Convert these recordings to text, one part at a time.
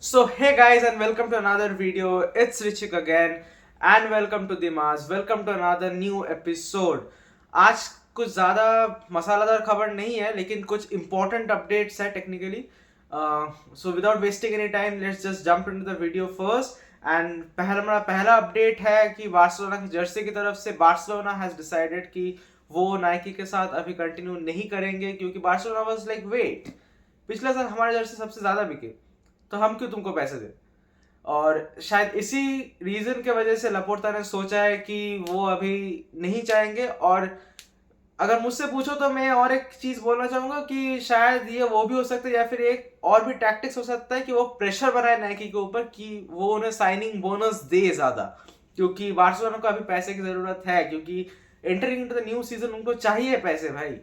So hey guys and welcome to another video. It's Richik again and welcome to Dimas. Welcome to another new episode. आज कुछ ज़्यादा मसालेदार खबर नहीं है लेकिन कुछ important updates है technically. So without wasting any time, let's just jump into the video first. And पहला अपडेट है कि बार्सिलोना की जर्सी की तरफ से बार्सिलोना हैज डिसाइडेड कि वो नाइकी के साथ अभी कंटिन्यू नहीं करेंगे क्योंकि बार्सिलोना वाज लाइक वेट, पिछले साल हमारे जर्सी सबसे ज़्यादा बिके तो हम क्यों तुमको पैसे दें। और शायद इसी रीजन के वजह से लपोर्ता ने सोचा है कि वो अभी नहीं चाहेंगे। और अगर मुझसे पूछो तो मैं और एक चीज बोलना चाहूंगा कि शायद ये वो भी हो सकता है या फिर एक और भी टैक्टिक्स हो सकता है कि वो प्रेशर बनाए नाइकी के ऊपर कि वो उन्हें साइनिंग बोनस दे ज्यादा, क्योंकि बार्सिलोना को अभी पैसे की जरूरत है, क्योंकि entering into the new season उनको चाहिए पैसे भाई।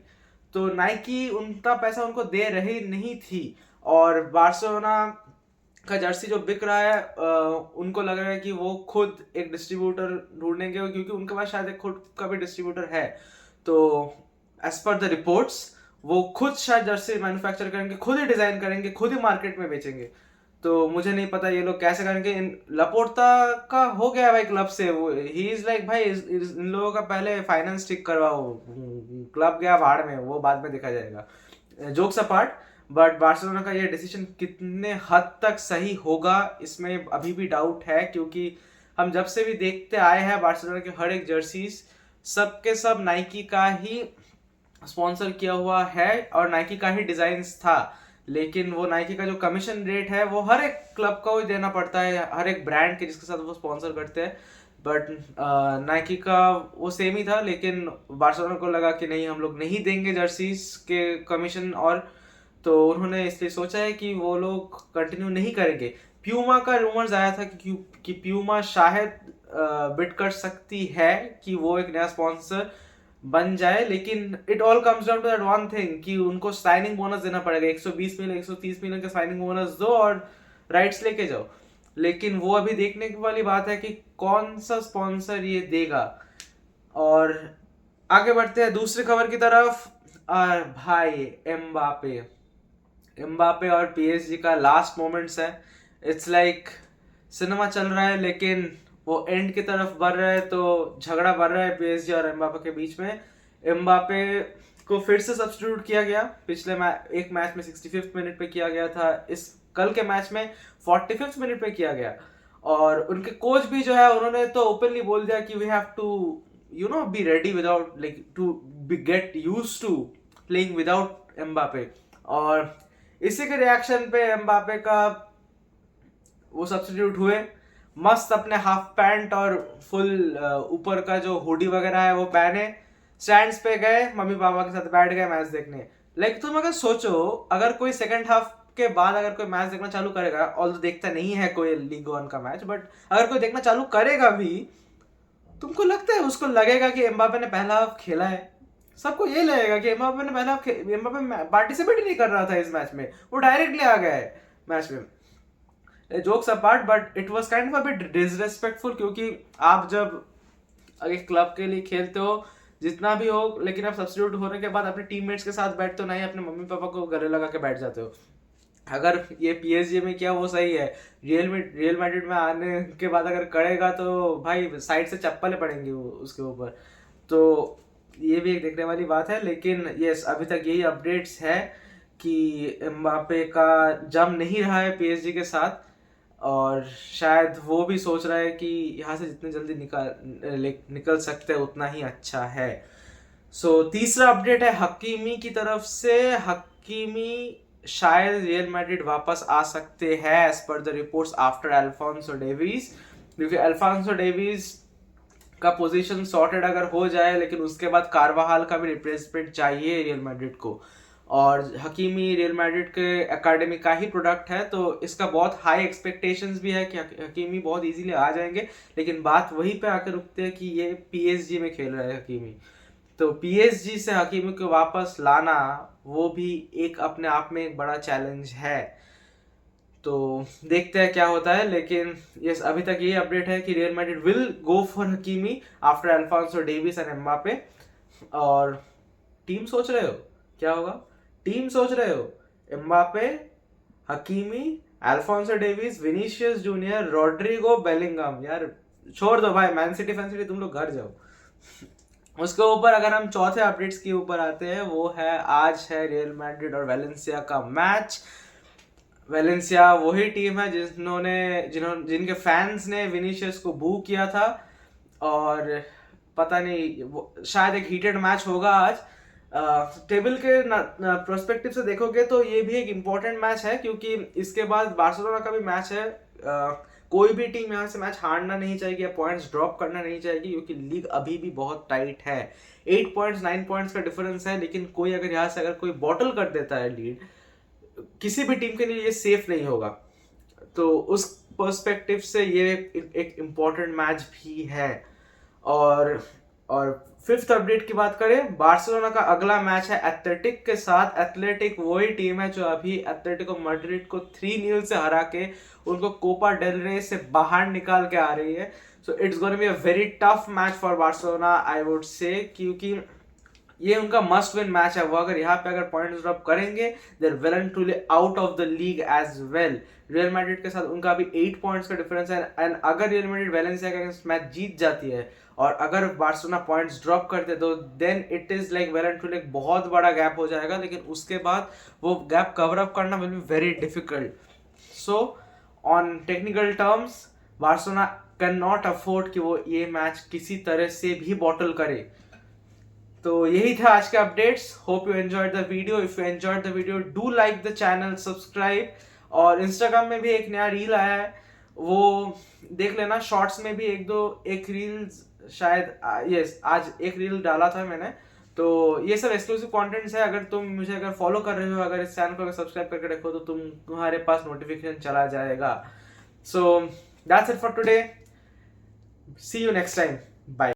तो नाइकी उनका पैसा उनको दे रही नहीं थी और बार्सिलोना का जर्सी जो बिक रहा है उनको लग रहा है कि वो खुद एक डिस्ट्रीब्यूटर ढूंढेंगे क्योंकि उनके पास शायद एक खुद का भी डिस्ट्रीब्यूटर है। तो एज पर द रिपोर्ट्स वो खुद शायद जर्सी मैन्युफैक्चर करेंगे, खुद ही डिजाइन करेंगे, खुद ही मार्केट में बेचेंगे। तो मुझे नहीं पता ये लोग कैसे करेंगे। इन लपोर्ता का हो गया भाई क्लब से, वो ही इज लाइक भाई इन लोगों का पहले फाइनेंस ठीक करवाओ, क्लब गया भाड़ में, वो बाद में देखा जाएगा। जोक्स अपार्ट, बट बार्सिलोना का ये डिसीजन कितने हद तक सही होगा इसमें अभी भी डाउट है, क्योंकि हम जब से भी देखते आए हैं बार्सिलोना के हर एक जर्सीज सब के सब नाइकी का ही स्पॉन्सर किया हुआ है और नाइकी का ही डिजाइन था। लेकिन वो नाइकी का जो कमीशन रेट है वो हर एक क्लब को ही देना पड़ता है, हर एक ब्रांड के जिसके साथ वो स्पॉन्सर करते हैं। बट नाइकी का वो सेम ही था, लेकिन बार्सिलोना को लगा कि नहीं, हम लोग नहीं देंगे जर्सीज के कमीशन, और तो उन्होंने इसलिए सोचा है कि वो लोग कंटिन्यू नहीं करेंगे। प्यूमा का रूमर्स आया था कि प्यूमा शायद बिड कर सकती है कि वो एक नया स्पॉन्सर बन जाए, लेकिन it all comes down to that one thing कि उनको साइनिंग बोनस देना पड़ेगा। 120 मिलियन 130 मिलियन का साइनिंग बोनस दो और राइट्स लेके जाओ। लेकिन वो अभी देखने की वाली बात है कि कौन सा स्पॉन्सर ये देगा। और आगे बढ़ते हैं दूसरी खबर की तरफ। और भाई एम्बापे एम्बापे और पीएसजी का लास्ट मोमेंट्स है। इट्स लाइक सिनेमा चल रहा है लेकिन वो एंड की तरफ बढ़ रहा है, तो झगड़ा बढ़ रहा है पीएसजी और एम्बापे के बीच में। एम्बापे को फिर से सब्स्टिट्यूट किया गया, पिछले एक मैच में 65th मिनट पे किया गया था, इस कल के मैच में 45th मिनट पे किया गया। और उनके कोच भी जो है उन्होंने तो ओपनली बोल दिया कि we have to be ready without like to be get use to playing without Mbappe. और इसी के रिएक्शन पे एम्बापे का वो सब्स्टिट्यूट हुए, मस्त अपने हाफ पैंट और फुल ऊपर का जो हुडी वगैरह है वो पहने स्टैंड्स पे गए, मम्मी पापा के साथ बैठ गए मैच देखने। लाइक तुम अगर सोचो, अगर कोई सेकंड हाफ के बाद अगर कोई मैच देखना चालू करेगा, ऑल तो देखता नहीं है कोई लीग वन का मैच, बट अगर कोई देखना चालू करेगा भी, तुमको लगता है उसको लगेगा कि एम्बापे ने पहला हाफ खेला है? सबको ये लगेगा कि एम्बापे पार्टिसिपेट ही नहीं कर रहा था इस मैच में, वो डायरेक्टली आ गया है मैच में। Jokes apart, but it was kind of a bit disrespectful, क्योंकि आप जब एक क्लब के लिए खेलते हो जितना भी हो, लेकिन आप सब्स्टिट्यूट होने के बाद अपने टीममेट्स के साथ बैठते हो, ना ही अपने मम्मी पापा को गले लगा के बैठ जाते हो। अगर ये पीएसजी में किया वो सही है, रियल मैड्रिड में आने के बाद अगर करेगा तो भाई साइड से चप्पलें पड़ेंगी उसके ऊपर। तो ये भी एक देखने वाली बात है। लेकिन यस, अभी तक यही अपडेट्स है कि एम्बापे का जम नहीं रहा है पीएसजी के साथ, और शायद वो भी सोच रहा है कि यहाँ से जितने जल्दी निकल सकते हैं उतना ही अच्छा है। तीसरा अपडेट है हकीमी की तरफ से। हकीमी शायद रियल मैड्रिड वापस आ सकते हैं as per the reports after Alphonso Davies, क्योंकि अल्फोंसो डेविस का पोजीशन सॉर्टेड अगर हो जाए, लेकिन उसके बाद कारवाहाल का भी रिप्लेसमेंट चाहिए रियल मैड्रिड को। और हकीमी रियल मैड्रिड के एकेडमी का ही प्रोडक्ट है, तो इसका बहुत हाई एक्सपेक्टेशंस भी है कि हकीमी बहुत इजीली आ जाएंगे। लेकिन बात वहीं पे आकर रुकती है कि ये पीएसजी में खेल रहा है हकीमी, तो पीएसजी से हकीमी को वापस लाना वो भी एक अपने आप में एक बड़ा चैलेंज है। तो देखते हैं क्या होता है। लेकिन यस, अभी तक ये अपडेट है कि Real Madrid will go for Hakimi after Alphonso Davies and Mbappe. और टीम सोच रहे हो क्या होगा? टीम सोच रहे हो Mbappe, Hakimi Alphonso Davies, Vinicius Junior, Rodrygo, Bellingham. यार छोड़ दो भाई, मैन सिटी फैन सिटी तुम लोग घर जाओ। उसके ऊपर अगर हम चौथे अपडेट्स के ऊपर आते हैं, वो है आज है रियल मैड्रिड और वेलेंसिया का मैच। वेलेंसिया वही टीम है जिनके फैंस ने विनीशियस को बू किया था, और पता नहीं शायद एक हीटेड मैच होगा आज। टेबल के प्रोस्पेक्टिव से देखोगे तो ये भी एक इम्पोर्टेंट मैच है, क्योंकि इसके बाद बार्सिलोना का भी मैच है। कोई भी टीम यहाँ से मैच हारना नहीं चाहिए या पॉइंट्स ड्रॉप करना नहीं चाहिए, क्योंकि लीग अभी भी बहुत टाइट है। 8 पॉइंट्स 9 पॉइंट्स का डिफरेंस है, लेकिन कोई अगर यहाँ से अगर कोई बॉटल कर देता है लीड, किसी भी टीम के लिए ये सेफ नहीं होगा। तो उस पर्सपेक्टिव से ये एक इम्पोर्टेंट मैच भी है। और फिफ्थ अपडेट की बात करें, बार्सिलोना का अगला मैच है एथलेटिक के साथ। एथलेटिक वही टीम है जो अभी एथलेटिको मैड्रिड को 3-0 से हरा के उनको कोपा डेल रे से बाहर निकाल के आ रही है। So it's gonna be a very tough match for Barcelona, I would say, क्योंकि ये उनका मस्ट विन मैच है। वो अगर यहाँ पे अगर पॉइंट्स ड्रॉप करेंगे, they are well and truly out of the league as well. Real Madrid के साथ उनका अभी 8 पॉइंट्स का डिफरेंस है, एंड अगर रियल मैड्रिड वेलेंसिया का मैच जीत जाती है और अगर बार्सिलोना पॉइंट्स ड्रॉप करते तो then it is like well and truly एक बहुत बड़ा गैप हो जाएगा, लेकिन उसके बाद वो गैप कवर अप करना will be very difficult. So on technical terms Barcelona can not afford कि वो ये मैच किसी तरह से भी बॉटल करे। तो यही था आज के updates. Hope you enjoyed the video. If you enjoyed the video, do like the channel, subscribe. और इंस्टाग्राम में भी एक नया रील आया है, वो देख लेना। शॉर्ट्स में भी एक रील शायद यस आज एक रील डाला था मैंने। तो ये सब एक्सक्लूसिव कंटेंट्स है। अगर तुम मुझे अगर फॉलो कर रहे हो, अगर इस चैनल को अगर सब्सक्राइब करके रखो, तो तुम्हारे पास नोटिफिकेशन चला जाएगा। So that's it for today, see you next time, bye.